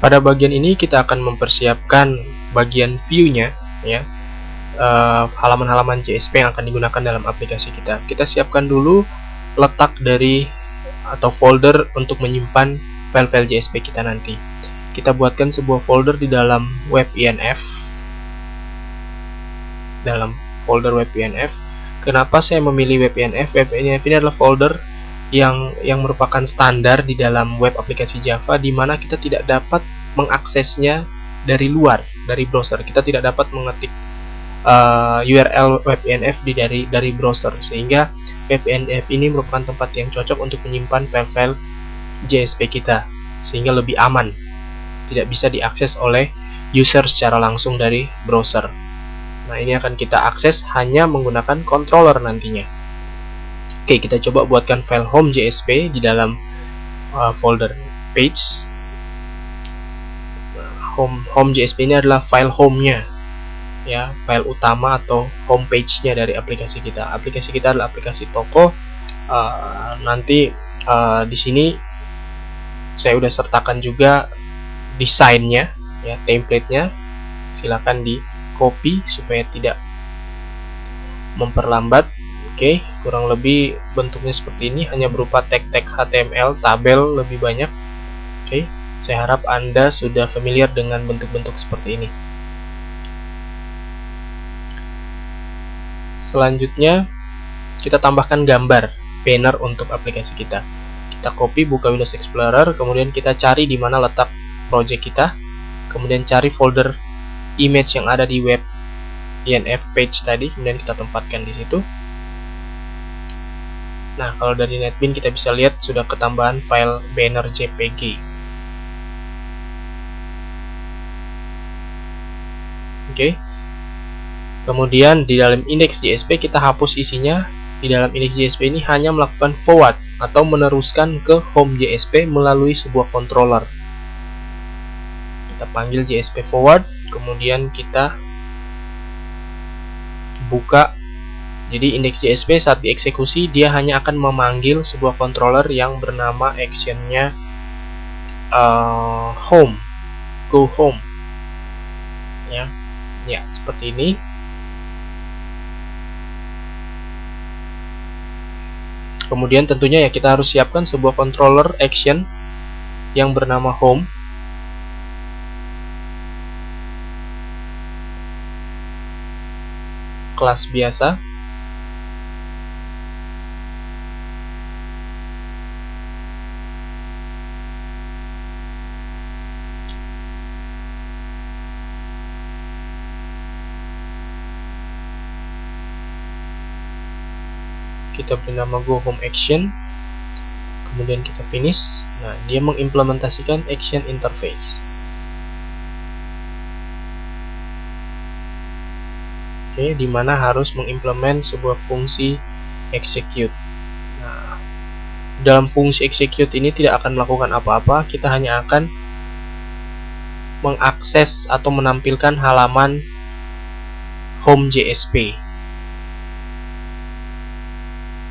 Pada bagian ini kita akan mempersiapkan bagian view-nya, ya, halaman-halaman JSP yang akan digunakan dalam aplikasi kita. Kita siapkan dulu letak dari atau folder untuk menyimpan file-file JSP kita nanti. Kita buatkan sebuah folder di dalam WebINF. Dalam folder WebINF. Kenapa saya memilih WebINF? WebINF ini adalah folder yang merupakan standar di dalam web aplikasi Java, di mana kita tidak dapat mengaksesnya dari luar, dari browser. Kita tidak dapat mengetik URL WebINF dari browser, sehingga WebINF ini merupakan tempat yang cocok untuk menyimpan file-file JSP kita, sehingga lebih aman, tidak bisa diakses oleh user secara langsung dari browser. Nah, ini akan kita akses hanya menggunakan controller nantinya. Oke, kita coba buatkan file home JSP di dalam folder page. Home JSP ini adalah file home-nya, ya, file utama atau home page-nya dari aplikasi kita. Aplikasi kita adalah aplikasi toko. Nanti di sini saya udah sertakan juga desainnya, ya, template-nya. Silakan di copy supaya tidak memperlambat. Oke, kurang lebih bentuknya seperti ini, hanya berupa tag-tag HTML, tabel lebih banyak. Oke, saya harap Anda sudah familiar dengan bentuk-bentuk seperti ini. Selanjutnya, kita tambahkan gambar banner untuk aplikasi kita. Kita copy, buka Windows Explorer, kemudian kita cari di mana letak project kita, kemudian cari folder image yang ada di web INF page tadi, kemudian kita tempatkan di situ. Nah, kalau dari NetBeans kita bisa lihat sudah ketambahan file banner JPG. Oke. Kemudian di dalam index.jsp kita hapus isinya. Di dalam index.jsp ini hanya melakukan forward atau meneruskan ke home JSP melalui sebuah controller. Kita panggil JSP forward, kemudian kita buka. Jadi index.jsp saat dieksekusi dia hanya akan memanggil sebuah controller yang bernama actionnya home, go home, ya, seperti ini. Kemudian tentunya ya kita harus siapkan sebuah controller action yang bernama home. Kelas biasa. Kita beri nama go home action. Kemudian kita finish. Nah, dia mengimplementasikan action interface. Oke, dimana harus mengimplement sebuah fungsi execute. Nah, dalam fungsi execute ini tidak akan melakukan apa-apa, kita hanya akan mengakses atau menampilkan halaman home JSP.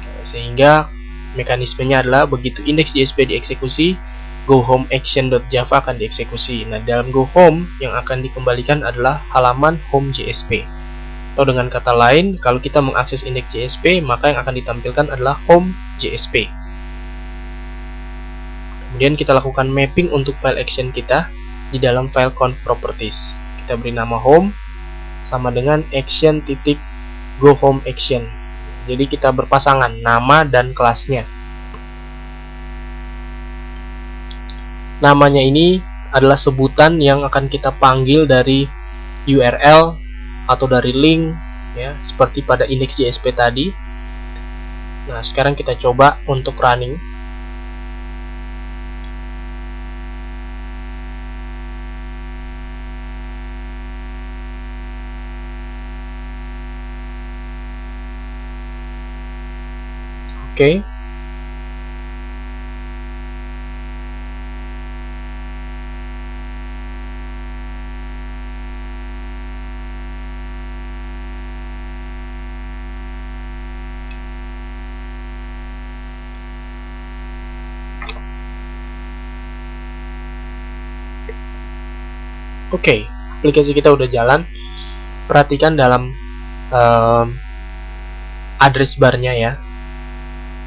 Nah, sehingga mekanismenya adalah begitu index JSP dieksekusi, go home action.java akan dieksekusi. Nah, dalam go home yang akan dikembalikan adalah halaman home JSP. Atau dengan kata lain, kalau kita mengakses index JSP, maka yang akan ditampilkan adalah home JSP. Kemudian kita lakukan mapping untuk file action kita di dalam file conf properties. Kita beri nama home sama dengan action titik go home action. Jadi kita berpasangan nama dan kelasnya. Namanya ini adalah sebutan yang akan kita panggil dari URL atau dari link, ya, seperti pada index.jsp tadi. Nah, sekarang kita coba untuk running. Oke. Oke, aplikasi kita udah jalan. Perhatikan dalam address barnya ya,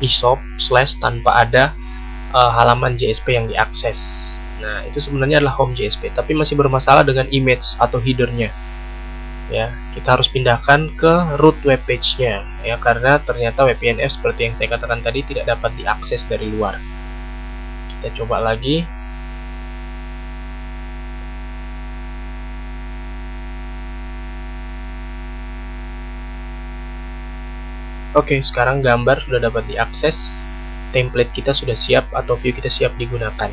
ishop slash tanpa ada halaman JSP yang diakses. Nah, itu sebenarnya adalah home JSP, tapi masih bermasalah dengan image atau headernya. Ya, kita harus pindahkan ke root web page-nya ya, karena ternyata WPNF seperti yang saya katakan tadi tidak dapat diakses dari luar. Kita coba lagi. Oke, sekarang gambar sudah dapat diakses, template kita sudah siap atau view kita siap digunakan.